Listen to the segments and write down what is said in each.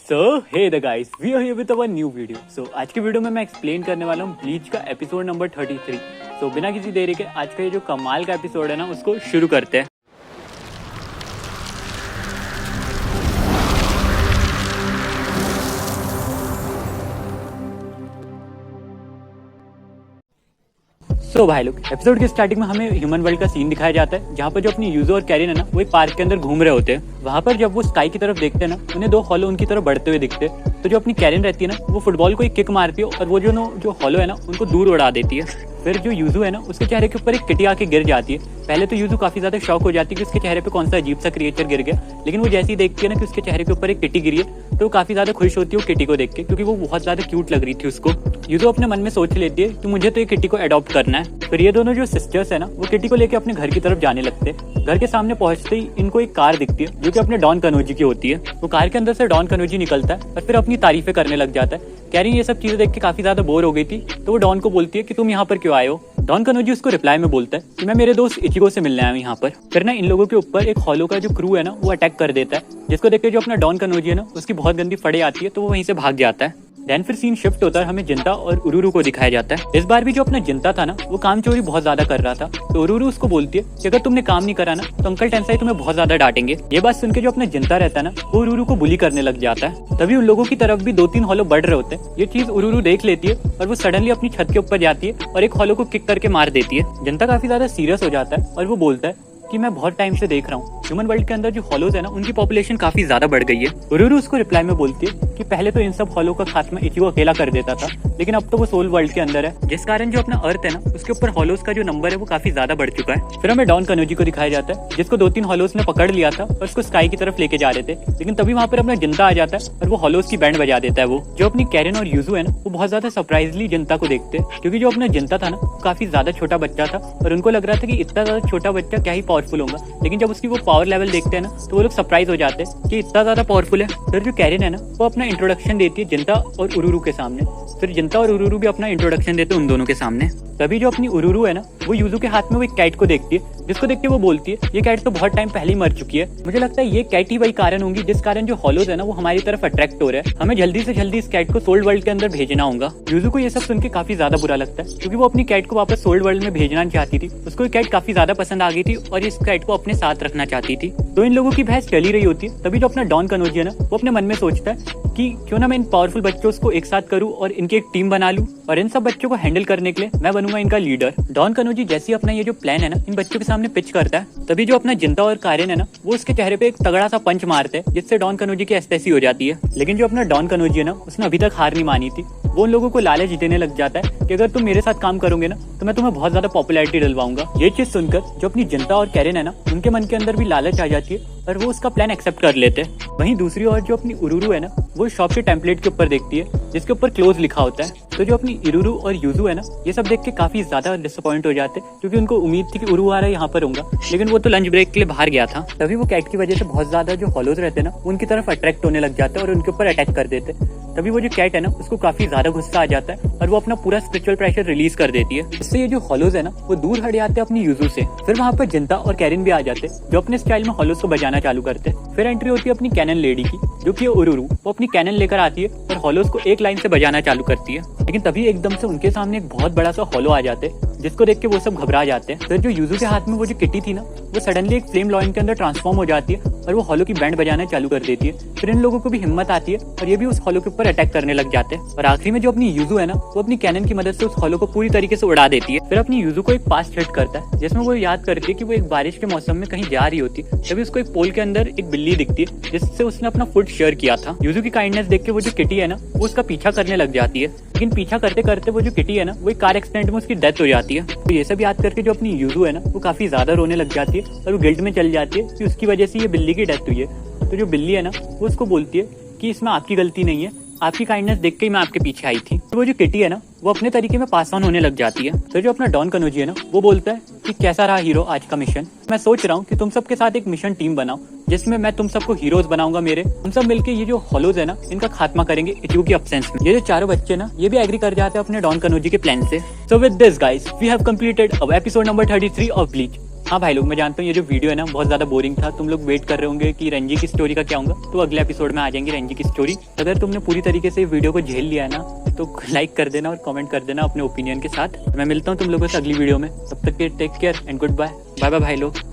So hey the guys, we are here with our new video. So आज की video में मैं explain करने वाला हूँ ब्लीच का एपिसोड नंबर 33। सो बिना किसी देरी के आज का ये जो कमाल का एपिसोड है ना, उसको शुरू करते हैं। तो भाई लोग, एपिसोड के स्टार्टिंग में हमें ह्यूमन वर्ल्ड का सीन दिखाया जाता है, जहाँ पर जो अपनी यूजो और कैरिन है ना, वो एक पार्क के अंदर घूम रहे होते हैं। वहाँ पर जब वो स्काई की तरफ देखते हैं ना, उन्हें दो हॉलो उनकी तरफ बढ़ते हुए दिखते हैं। तो जो अपनी कैरिन रहती है ना, वो फुटबॉल को एक किक मारती है और वो जो हॉलो है ना, उनको दूर उड़ा देती है। फिर जो यूजू है ना, उसके चेहरे के ऊपर एक किटी आके गिर जाती है। पहले तो यूजू काफी ज्यादा शॉक हो जाती है कि उसके चेहरे पे कौन सा अजीब सा क्रिएचर गिर गया, लेकिन वो जैसे ही देखती है ना कि उसके चेहरे के ऊपर एक किटी गिरी है, तो वो काफी ज्यादा खुश होती है वो किटी को देख के, क्योंकि वो बहुत ज्यादा क्यूट लग रही थी उसको। यूजू अपने मन में सोच लेती है कि मुझे तो ये किटी को अडॉप्ट करना है। फिर ये दोनों जो सिस्टर्स है ना, वो किटी को लेके अपने घर की तरफ जाने लगते हैं। घर के सामने पहुंचते ही इनको एक कार दिखती है, जो कि अपने डॉन कनोजी की होती है। वो कार के अंदर से डॉन कनोजी निकलता है और फिर अपनी तारीफें करने लग जाता है। कैरिन ये सब चीजें देख के काफी ज्यादा बोर हो गई थी, तो वो डॉन को बोलती है कि तुम यहाँ पर क्यों आए हो। डॉन कनोजी उसको रिप्लाई में बोलता है कि मैं मेरे दोस्त इचिगो से मिलने आया हूँ यहाँ पर। फिर ना इन लोगों के ऊपर एक हॉलो का जो क्रू है ना, वो अटैक कर देता है, जिसको देख के जो अपना डॉन कनोजी है ना, उसकी बहुत गंदी फड़े आती है, तो वो वहीं से भाग जाता है। देन फिर सीन शिफ्ट होता है, हमें जिंता और उरुरु को दिखाया जाता है। इस बार भी जो अपना जिंता था ना, वो काम चोरी बहुत ज्यादा कर रहा था। तो उरुरु उसको बोलती है कि अगर तुमने काम नहीं करा ना, तो अंकल टेंसाई तुम्हें बहुत ज्यादा डांटेंगे। ये बात सुनकर जो अपना जिंता रहता है ना, वो उरुरु को बुली करने लग जाता है। तभी उन लोगों की तरफ भी 2-3 हॉलो बढ़ रहे होते हैं। ये चीज उरुरु देख लेती है और वो सडनली अपनी छत के ऊपर जाती है और एक हॉलो को किक करके मार देती है। जिंता काफी ज्यादा सीरियस हो जाता है और वो बोलता है कि मैं बहुत टाइम से देख रहा हूँ ह्यूमन वर्ल्ड के अंदर जो हॉलोज है ना, उनकी पॉपुलेशन काफी ज्यादा बढ़ गई है। उरुरु उसको रिप्लाई में बोलती है कि पहले तो इन सब हॉलो का खात्मा इचिगो अकेला कर देता था, लेकिन अब तो वो सोल वर्ल्ड के अंदर है, जिस कारण जो अपना अर्थ है ना, उसके ऊपर हॉलोज का जो नंबर है वो काफी ज्यादा बढ़ चुका है। फिर हमें डॉन कनोजी को दिखाया जाता है, जिसको 2-3 हॉलोज ने पकड़ लिया था और उसको स्काई की तरफ लेके जा रहे थे, लेकिन तभी वहाँ पर अपना जिंता आ जाता है और वो हॉलोज की बैंड बजा देता है। वो जो अपनी कैरिन और यूजू है ना, वो बहुत ज्यादा सरप्राइजली जिंता को देखते हैं, क्योंकि जो अपना जिंता था ना, वो काफी ज्यादा छोटा बच्चा था और उनको लग रहा था कि इतना ज्यादा छोटा बच्चा क्या ही पावरफुल होगा, लेकिन जब उसकी वो पावर लेवल देखते हैं ना, तो वो लोग सरप्राइज हो जाते हैं कि इतना ज्यादा पावरफुल है। फिर जो कैरिन है ना, वो अपना इंट्रोडक्शन देती है जिंता और उरुरु के सामने। फिर जिंता और उरुरु भी अपना इंट्रोडक्शन देते हैं उन दोनों के सामने। तभी जो अपनी उरुरु है ना, वो यूजू के हाथ में वो एक कैट को देखती है, जिसको देख के वो बोलती है ये कैट तो बहुत टाइम पहले ही मर चुकी है। मुझे लगता है ये कैट ही वही कारण होंगी जिस कारण जो हॉलोज है ना, वो हमारी तरफ अट्रैक्ट हो रहे हैं। हमें जल्दी से जल्दी इस कैट को सोल्ड वर्ल्ड के अंदर भेजना होगा। यूजू को ये सब सुन के काफी ज्यादा बुरा लगता है, क्योंकि वो अपनी कैट को वापस सोल्ड वर्ल्ड में भेजना चाहती थी। उसको ये कैट काफी ज्यादा पसंद आ गई थी और इस कैट को अपने साथ रखना चाहती थी। तो इन लोगों की बहस चली रही होती है। तभी जो अपना डॉन कनोजी है ना, वो अपने मन में सोचता है कि क्यों ना मैं इन पावरफुल बच्चों को एक साथ करूं और इनकी एक टीम बना लूं, और इन सब बच्चों को हैंडल करने के लिए मैं बनूंगा इनका लीडर। डॉन कनोजी जैसे अपना ये जो प्लान है ना, इन बच्चों के सामने पिच करता है, तभी जो अपना जिंता और कारिन है ना, वो उसके चेहरे पे एक तगड़ा सा पंच मारते हैं, जिससे डॉन कनोजी की एस्टेसी हो जाती है। लेकिन जो अपना डॉन कनोजी है ना, उसने अभी तक हार नहीं मानी थी। वो उन लोगों को लालच देने लग जाता है कि अगर तुम मेरे साथ काम करोगे ना, तो मैं तुम्हें बहुत ज्यादा पॉपुलैरिटी दिलवाऊंगा। ये चीज सुनकर जो अपनी जिंता और कैरिन है ना, उनके मन के अंदर भी लालच आ जाती है और वो उसका प्लान एक्सेप्ट कर लेते हैं। वहीं दूसरी ओर जो अपनी उरुरु है ना, वो शॉप के टेम्पलेट के ऊपर देखती है, जिसके ऊपर क्लोज लिखा होता है। तो जो अपनी उरुरु और यूजू है ना, ये सब देख के काफी ज्यादा डिसअपॉइंट हो जाते हैं, क्योंकि उनको उम्मीद थी कि उरुरु यहाँ पर होगा, लेकिन वो तो लंच ब्रेक के लिए बाहर गया था। तभी वो कैट की वजह से बहुत ज्यादा जो हॉलोज रहते हैं ना, उनकी तरफ अट्रैक्ट होने लग जाते हैं और उनके ऊपर अटैक कर देते हैं। तभी वो जो कैट है ना, उसको काफी ज्यादा गुस्सा आ जाता है और वो अपना पूरा स्पिरिचुअल प्रेशर रिलीज कर देती है। इससे ये जो हॉलोज है ना, वो दूर हट जाते हैं अपनी यूजू से। फिर वहाँ पर जिंता और कैरिन भी आ जाते हैं, जो अपने स्टाइल में हॉलोज को बजाना चालू करते हैं। फिर एंट्री होती है अपनी कैनन लेडी की, जो कि उरुरु। वो अपनी कैनन लेकर आती है और हॉलोज को एक लाइन से बजाना चालू करती है, लेकिन तभी एकदम से उनके सामने एक बहुत बड़ा सा हॉलो आ जाते हैं, जिसको देख के वो सब घबरा जाते हैं। फिर जो यूजू के हाथ में वो जो किटी थी ना, वो सडनली एक फ्लेम लॉइन के अंदर ट्रांसफॉर्म हो जाती है और वो हॉलो की बैंड बजाना चालू कर देती है। फिर इन लोगों को भी हिम्मत आती है और ये भी उस हॉलो के ऊपर अटैक करने लग जाते हैं। और आखिरी में जो अपनी यूजू है ना, वो अपनी कैनन की मदद से उस हॉलो को पूरी तरीके से उड़ा देती है। फिर अपनी यूजू को एक पास्ट हिट करता है, जिसमें वो याद करती है कि वो एक बारिश के मौसम में कहीं जा रही होती, तभी उसको एक पोल के अंदर एक बिल्ली दिखती है, जिससे उसने अपना फुट शेयर किया था। यूजू की काइंडनेस देख के वो जो किटी है ना, वो उसका पीछा करने लग जाती है, लेकिन पीछा करते करते वो जो किटी है ना, वो एक कार एक्सीडेंट में उसकी डेथ हो जाती है। तो ये सब याद करके जो अपनी यूजू है ना, वो काफी ज्यादा रोने लग जाती है और वो गिल्ट में चल जाती है कि उसकी वजह से ये बिल्ली की डेथ हुई है। तो जो बिल्ली है ना, वो उसको बोलती है कि इसमें आपकी गलती नहीं है, आपकी काइंडनेस देख के ही मैं आपके पीछे आई थी। तो वो जो किटी है ना, वो अपने तरीके में पास ऑन होने लग जाती है। तो जो अपना डॉन कनोजी है ना, वो बोलता है कि कैसा रहा हीरो आज का मिशन। मैं सोच रहा हूँ कि तुम सबके साथ एक मिशन टीम बनाओ, जिसमें मैं तुम सबको हीरोज बनाऊंगा मेरे। हम सब मिलके ये जो हॉलोज है ना, इनका खात्मा करेंगे इचिगो की अब्सेंस में। ये जो चारों बच्चे ना, ये भी एग्री कर जाते हैं अपने डॉन कनोजी के प्लान से। So with this guys, we have completed अब एपिसोड नंबर 33 ऑफ ब्लीच। हाँ भाई लोग, मैं जानता हूँ ये जो वीडियो है ना बहुत ज़्यादा बोरिंग था। तुम लोग वेट कर रहे होंगे कि रंजी की स्टोरी का क्या होगा, तो अगले एपिसोड में आ जाएंगे रंजी की स्टोरी। अगर तुमने पूरी तरीके से वीडियो को झेल लिया है ना, तो लाइक कर देना और कमेंट कर देना अपने ओपिनियन के साथ। मैं मिलता हूँ तुम लोगों से अगली वीडियो में, तब तक के take care and goodbye. Bye bye भाई लोग।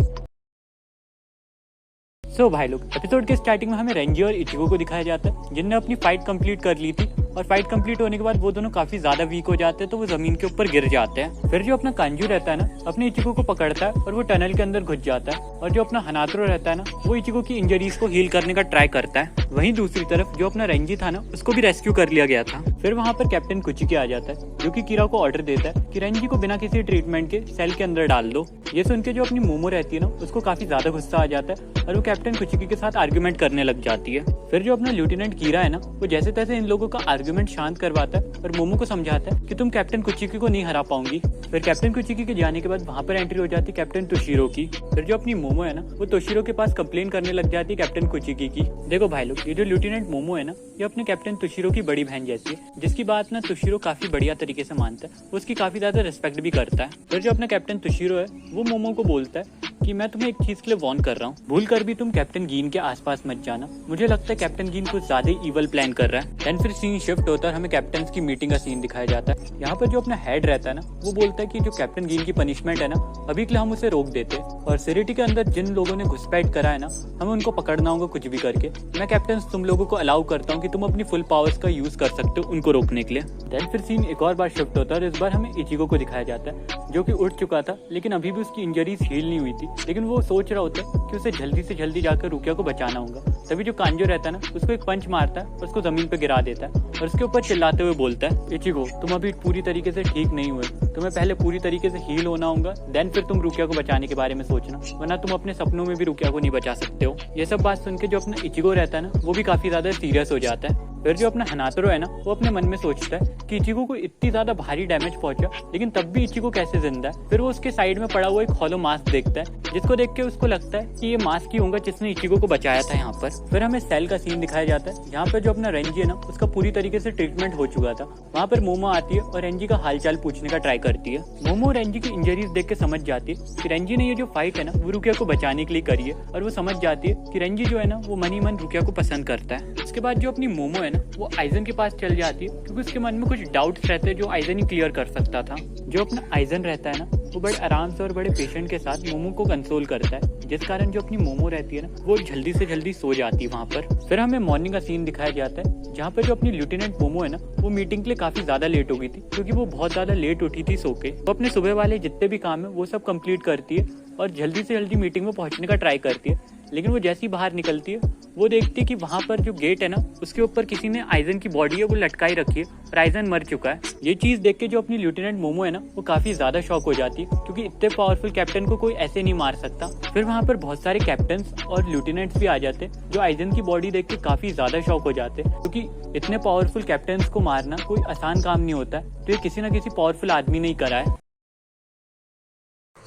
भाई लोग, एपिसोड के स्टार्टिंग में हमें रंजी और इचिगो को दिखाया जाता है जिनने अपनी फाइट कंप्लीट कर ली थी। और फाइट कंप्लीट होने के बाद वो दोनों काफी ज्यादा वीक हो जाते हैं, तो वो जमीन के ऊपर गिर जाते हैं। फिर जो अपना कांजू रहता है ना, अपने इचिगो को पकड़ता है और वो टनल के अंदर घुस जाता है। और जो अपना हनात्रो रहता है ना, वो इचिगो की इंजरीज को हील करने का ट्राई करता है। वहीं दूसरी तरफ जो अपना रंजी था ना, उसको भी रेस्क्यू कर लिया गया था। फिर वहाँ पर कैप्टन कुचिकी आ जाता है, जो कि कीरा को ऑर्डर देता है कि रंजी को बिना किसी ट्रीटमेंट के सेल के अंदर डाल दो। ये सुन के जो अपनी मोमो रहती है ना, उसको काफी ज्यादा गुस्सा आ जाता है और वो कैप्टन कुचिकी के साथ आर्ग्यूमेंट करने लग जाती है। फिर जो अपना लेफ्टिनेंट कीरा है ना, वो जैसे तैसे इन लोगों का आर्ग्यूमेंट शांत करवाता है और मोमो को समझाता है कि तुम कैप्टन कुचिकी को नहीं हरा पाऊंगी। फिर कैप्टन कुचिकी के जाने के बाद वहाँ पर एंट्री हो जाती है कैप्टन तुशिरो की। फिर जो अपनी मोमो है ना, वो तुशिरो के पास कंप्लेन करने लग जाती है कैप्टन कुचिकी की। देखो भाई लोग, ये जो लेफ्टिनेंट मोमो है ना, ये अपने कैप्टन तुशिरो की बड़ी बहन जैसी है, जिसकी बात ना तुशिरो काफी बढ़िया तरीके से मानता है, उसकी काफी ज्यादा रिस्पेक्ट भी करता है। फिर जो अपना कैप्टन तुशिरो है, वो मोमो को बोलता है कि मैं तुम्हें एक चीज के लिए वार्न कर रहा हूँ, भूल कर भी तुम कैप्टन गीन के आसपास मत जाना। मुझे लगता है कैप्टन गीन कुछ ज्यादा ईवल प्लान कर रहा है। देन फिर सीन शिफ्ट होता है, हमें कैप्टन की मीटिंग का सीन दिखाया जाता है। यहाँ पर जो अपना हेड रहता है ना, वो बोलता है कि जो कैप्टन गीन की पनिशमेंट है ना, अभी के लिए हम उसे रोक देते हैं, और सिटी के अंदर जिन लोगों ने घुसपैठ करा है ना, हमें उनको पकड़ना होगा कुछ भी करके। मैं कैप्टन तुम लोगों को अलाउ करता हूँ कि तुम अपनी फुल पावर्स का यूज कर सकते हो उनको रोकने के लिए। देन फिर सीन एक और बार शिफ्ट होता है और इस बार हमें इचिगो को दिखाया जाता है, जो कि उठ चुका था, लेकिन अभी भी उसकी इंजरीज हील नहीं हुई थी। लेकिन वो सोच रहा होता है कि उसे जल्दी से जल्दी जाकर रुकिया को बचाना होगा। तभी जो कांजो रहता है ना, उसको एक पंच मारता है और उसको जमीन पे गिरा देता है और उसके ऊपर चिल्लाते हुए बोलता है, इचिगो तुम अभी पूरी तरीके से ठीक नहीं हुए, तुम्हें पहले पूरी तरीके से हील होना होगा, देन फिर तुम रुकिया को बचाने के बारे में सोचना, वरना तुम अपने सपनों में भी रुकिया को नहीं बचा सकते हो। ये सब बात सुन के जो अपना इचिगो रहता है ना, वो भी काफी ज्यादा सीरियस हो जाता है। फिर जो अपना हनात्रो है ना, वो अपने मन में सोचता है कि इचिगो को इतनी ज्यादा भारी डैमेज पहुंचा, लेकिन तब भी इचिगो कैसे जिंदा है। फिर वो उसके साइड में पड़ा हुआ एक हॉलो मास्क देखता है, जिसको देख के उसको लगता है कि ये मास्क ही होगा जिसने इचिगो को बचाया था यहाँ पर। फिर हमें सेल का सीन दिखाया जाता है, जहाँ पर जो अपना रंजी है ना, उसका पूरी तरीके से ट्रीटमेंट हो चुका था। वहाँ पर मोमो आती है और रंजी का हालचाल पूछने का ट्राई करती है। मोमो रंजी की इंजरीज देख के समझ जाती है कि रंजी ने ये जो फाइट है ना, वो रुकिया को बचाने के लिए करी है, और वो समझ जाती है कि रंजी जो है ना, वो मन ही मन रुकिया को पसंद करता है। उसके बाद जो अपनी मोमो है ना, वो आइजन के पास चल जाती है, क्योंकि उसके मन में कुछ डाउट्स रहते हैं जो आइजन ही क्लियर कर सकता था। जो अपना आइजन रहता है ना, वो बड़े आराम से और बड़े पेशेंट के साथ मोमो को कंसोल करता है, जिस कारण जो अपनी मोमो रहती है ना, वो जल्दी से जल्दी सो जाती है वहाँ पर। फिर हमें मॉर्निंग का सीन दिखाया जाता है, जहाँ पर जो अपनी लेफ्टिनेंट मोमो है ना, वो मीटिंग के लिए काफी ज्यादा लेट हो गई थी, क्योंकि वो बहुत ज्यादा लेट उठी थी सो के। वो अपने सुबह वाले जितने भी काम है वो सब कंप्लीट करती है और जल्दी से जल्दी मीटिंग में पहुंचने का ट्राई करती है। लेकिन वो जैसी बाहर निकलती है, वो देखती है कि वहाँ पर जो गेट है ना, उसके ऊपर किसी ने आइजन की बॉडी है वो लटकाई रखी है और आइजन मर चुका है। ये चीज देख के जो अपनी लेफ्टिनेंट मोमो है ना, वो काफी ज्यादा शॉक हो जाती है, क्योंकि इतने पावरफुल कैप्टन को कोई ऐसे नहीं मार सकता। फिर वहाँ पर बहुत सारे कैप्टन्स और लेफ्टिनेंट्स भी आ जाते हैं, जो आइजन की बॉडी देख के काफी ज्यादा शॉक हो जाते हैं, क्योंकि इतने पावरफुल कैप्टन्स को मारना कोई आसान काम नहीं होता है, तो ये किसी न किसी पावरफुल आदमी ने ही करा है।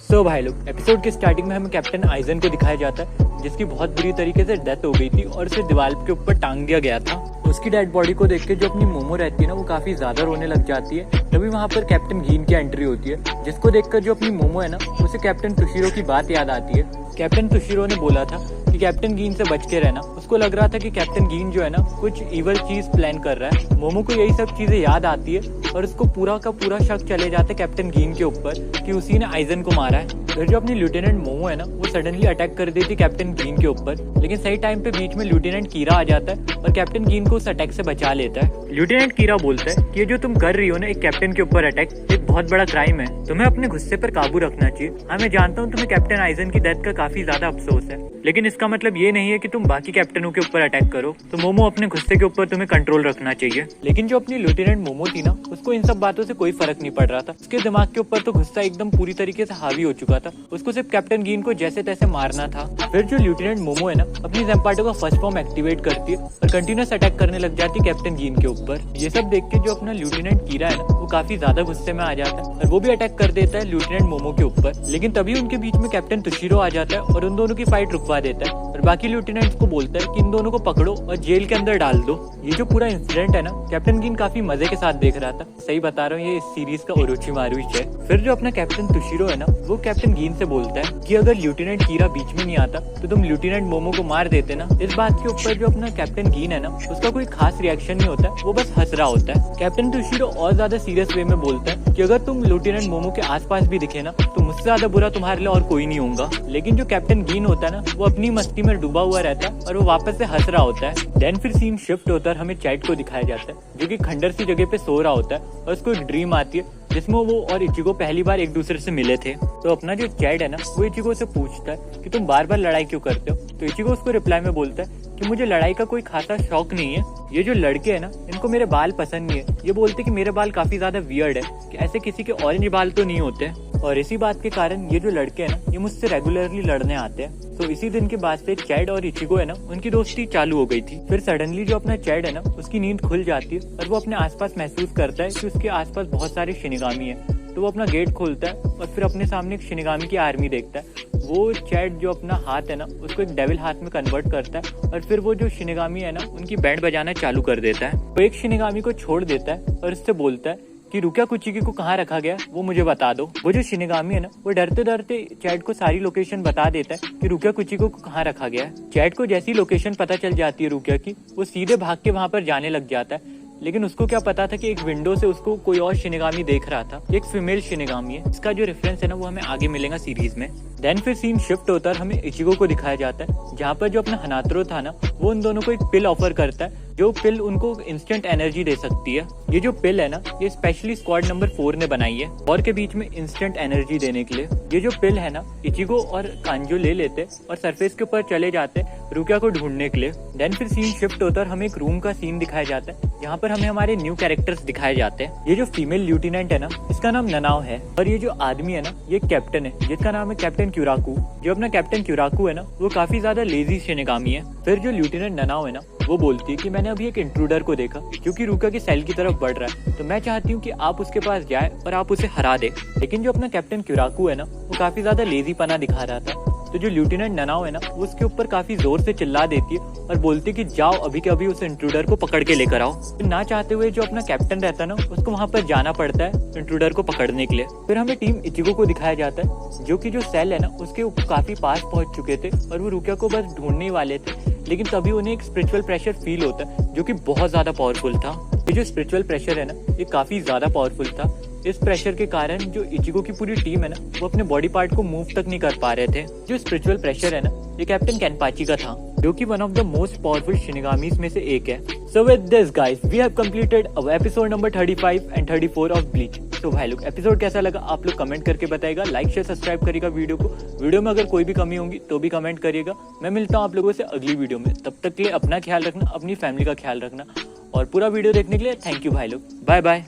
भाई लोग, एपिसोड के स्टार्टिंग में हमें कैप्टन आइजन को दिखाया जाता है, जिसकी बहुत बुरी तरीके से डेथ हो गई थी और उसे दीवार के ऊपर टांग दिया गया था। उसकी डेड बॉडी को देख के जो अपनी मोमो रहती है ना, वो काफी ज्यादा रोने लग जाती है। तभी वहाँ पर कैप्टन गीन की एंट्री होती है, जिसको देखकर जो अपनी मोमो है ना, उसे कैप्टन तुशिरो की बात याद आती है। कैप्टन तुशिरो ने बोला था कि कैप्टन गीन से बच के रहना। उसको लग रहा था कि कैप्टन गीन जो है ना, कुछ इवल चीज प्लान कर रहा है। मोमो को यही सब चीजें याद आती है और उसको पूरा का पूरा शक चले जाता है कैप्टन गीन के ऊपर कि उसी ने आइजन को मारा है। फिर जो अपनी लेफ्टिनेंट मोमो है ना, वो सडनली अटैक कर देती कैप्टन गीन के ऊपर, लेकिन सही टाइम पे बीच में लेफ्टिनेंट कीरा आ जाता है और कैप्टन गीन को उस अटैक से बचा लेता है। लेफ्टिनेंट कीरा बोलता है कि ये जो तुम कर रही हो ना, एक कैप्टन के ऊपर अटैक, एक बहुत बड़ा क्राइम है, तुम्हें अपने गुस्से पर काबू रखना चाहिए। हाँ मैं जानता हूँ तुम्हें कैप्टन आइजन की डेथ का काफी ज्यादा अफसोस है, लेकिन इसका मतलब ये नहीं है कि तुम बाकी कैप्टनों के ऊपर अटैक करो। तो मोमो, अपने गुस्से के ऊपर तुम्हें कंट्रोल रखना चाहिए। लेकिन जो अपनी लेफ्टिनेंट मोमो थी ना, उसको इन सब बातों से कोई फर्क नहीं पड़ रहा था। उसके दिमाग के ऊपर तो गुस्सा एकदम पूरी तरीके से हावी हो चुका था। उसको सिर्फ कैप्टन गीन को जैसे तैसे मारना था। फिर जो लेफ्टिनेंट मोमो है ना, अपनी ज़ेम्पाटो का फर्स्ट फॉर्म एक्टिवेट करती है और कंटिन्यूस अटैक करने लग जाती है कैप्टन गीन के ऊपर। ये सब देख के जो अपना लेफ्टिनेंट कीरा है ना, वो काफी ज्यादा गुस्से में आ जाता है और वो भी अटैक कर देता है लेफ्टिनेंट मोमो के ऊपर। लेकिन तभी उनके बीच में कैप्टन तुशिरो आ जाता है और उन दोनों की फाइट रुकवा देता है और बाकी लेफ्टिनेंट्स को बोलता है कि इन दोनों को पकड़ो और जेल के अंदर डाल दो। ये जो पूरा इंसिडेंट है ना, कैप्टन गीन काफी मजे के साथ देख रहा था। सही बता रहा हूँ, ये इस सीरीज का ओरोचिमारू है। फिर जो अपना कैप्टन तुशिरो है ना, वो कैप्टन गीन से बोलता है कि अगर लेफ्टिनेंट कीरा बीच में नहीं आता तो तुम लेफ्टिनेंट मोमो को मार देते ना। इस बात के ऊपर जो अपना कैप्टन गीन है ना, उसका कोई खास रिएक्शन नहीं होता है, वो बस हंस रहा होता है। कैप्टन तुशिरो और ज्यादा सीरियस वे में बोलता है कि अगर तुम लेफ्टिनेंट मोमो के आसपास भी दिखे ना तो मुझसे ज्यादा बुरा तुम्हारे लिए और कोई नहीं होगा। लेकिन जो कैप्टन गीन होता है ना, वो अपनी मस्ती में डूबा हुआ रहता है और वो वापस से हंस रहा होता है। देन फिर सीन शिफ्ट होता है, हमें चैट को दिखाया जाता है जो कि खंडर सी जगह पे सो रहा होता है और उसको एक ड्रीम आती है जिसमें वो और इचिगो पहली बार एक दूसरे से मिले थे। तो अपना जो चैट है ना, वो इचिगो से पूछता है कि तुम बार बार लड़ाई क्यों करते हो। तो इचिगो उसको रिप्लाई में बोलता है कि मुझे लड़ाई का कोई खासा शौक नहीं है। ये जो लड़के हैं ना, इनको मेरे बाल पसंद नहीं है। ये बोलते कि मेरे बाल काफी ज्यादा वियर्ड है, कि ऐसे किसी के ऑरेंज बाल तो नहीं होते। और इसी बात के कारण ये जो लड़के हैं ना, ये मुझसे रेगुलरली लड़ने आते हैं। तो इसी दिन के बाद से चैड और इचिगो है ना, उनकी दोस्ती चालू हो गई थी। फिर सडनली जो अपना चैड है ना, उसकी नींद खुल जाती है और वो अपने आसपास महसूस करता है कि उसके आसपास बहुत सारे शिनिगामी है। तो वो अपना गेट खोलता है और फिर अपने सामने एक शिनिगामी की आर्मी देखता है। वो चैड जो अपना हाथ है ना, उसको एक डेविल हाथ में कन्वर्ट करता है और फिर वो जो शिनिगामी है ना, उनकी बैंड बजाना चालू कर देता है। वो एक शिनिगामी को छोड़ देता है और उससे बोलता है कि रुकिया कुचिकी को कहाँ रखा गया, वो मुझे बता दो। वो जो शिनिगामी है ना, वो डरते डरते चैट को सारी लोकेशन बता देता है कि रुकिया कुचिको को कहाँ रखा गया है। चैट को जैसी लोकेशन पता चल जाती है रुकिया की, वो सीधे भाग के वहां पर जाने लग जाता है। लेकिन उसको क्या पता था कि एक विंडो से उसको कोई और शिनिगामी देख रहा था। एक फीमेल शिनिगामी है। इसका जो रेफरेंस है ना, वो हमें आगे मिलेगा सीरीज में। देन फिर सीन शिफ्ट होता है, हमें इचिगो को दिखाया जाता है जहाँ पर जो अपना हनात्रो था ना, वो उन दोनों को एक पिल ऑफर करता है जो पिल उनको इंस्टेंट एनर्जी दे सकती है। ये जो पिल है ना, ये स्पेशली स्क्वाड नंबर 4 ने बनाई है और के बीच में इंस्टेंट एनर्जी देने के लिए। ये जो पिल है ना, इचिगो और कांजो ले लेते और सरफेस के ऊपर चले जाते रुकिया को ढूंढने के लिए। देन फिर सीन शिफ्ट होता है, हमें एक रूम का सीन दिखाया जाता है जहाँ पर हमें हमारे न्यू कैरेक्टर्स दिखाए जाते हैं। ये जो फीमेल लेफ्टिनेंट है ना, इसका नाम ननाओ है और ये जो आदमी है ना, ये कैप्टन है जिसका नाम है कैप्टन क्यूराकू। जो अपना कैप्टन क्यूराकू है ना, वो काफी ज्यादा लेजी शिनिगामी है। फिर जो लेफ्टिनेंट ननाओ है ना, वो बोलती है कि मैंने अभी एक इंट्रूडर को देखा जो कि रुका के सेल की तरफ बढ़ रहा है, तो मैं चाहती हूँ कि आप उसके पास जाए और आप उसे हरा दे। लेकिन जो अपना कैप्टन क्यूराकू है ना, वो काफी ज्यादा लेजी पना दिखा रहा था। तो जो लेफ्टिनेंट ननाओ है ना, वो उसके ऊपर काफी जोर से चिल्ला देती है और बोलती है कि जाओ अभी के अभी उस इंट्रूडर को पकड़ के लेकर आओ। फिर ना चाहते हुए जो अपना कैप्टन रहता है ना, उसको वहां पर जाना पड़ता है इंट्रूडर को पकड़ने के लिए। फिर हमें टीम इचिगो को दिखाया जाता है जो कि जो सेल है ना, उसके काफी पास पहुंच चुके थे और वो रुकिया को बस ढूंढने वाले थे। लेकिन तभी उन्हें एक स्पिरिचुअल प्रेशर फील होता है जो कि बहुत ज्यादा पावरफुल था। ये जो स्पिरिचुअल प्रेशर है ना, ये काफी ज्यादा पावरफुल था। इस प्रेशर के कारण जो इचिगो की पूरी टीम है ना, वो अपने बॉडी पार्ट को मूव तक नहीं कर पा रहे थे। जो स्पिरिचुअल प्रेशर है ना, ये कैप्टन कैनपाची का था जो कि one of the most powerful shinigamis में से एक है। So with this guys, we have completed our episode number 35 and 34 of Bleach. तो भाई लोग, एपिसोड कैसा लगा आप लोग कमेंट करके बताइएगा। लाइक शेयर सब्सक्राइब करिएगा वीडियो को। वीडियो में अगर कोई भी कमी होगी तो भी कमेंट करिएगा। मैं मिलता हूँ आप लोगों से अगली वीडियो में। तब तक के लिए अपना ख्याल रखना, अपनी फैमिली का ख्याल रखना और पूरा वीडियो देखने के लिए थैंक यू भाई लोग। Bye bye.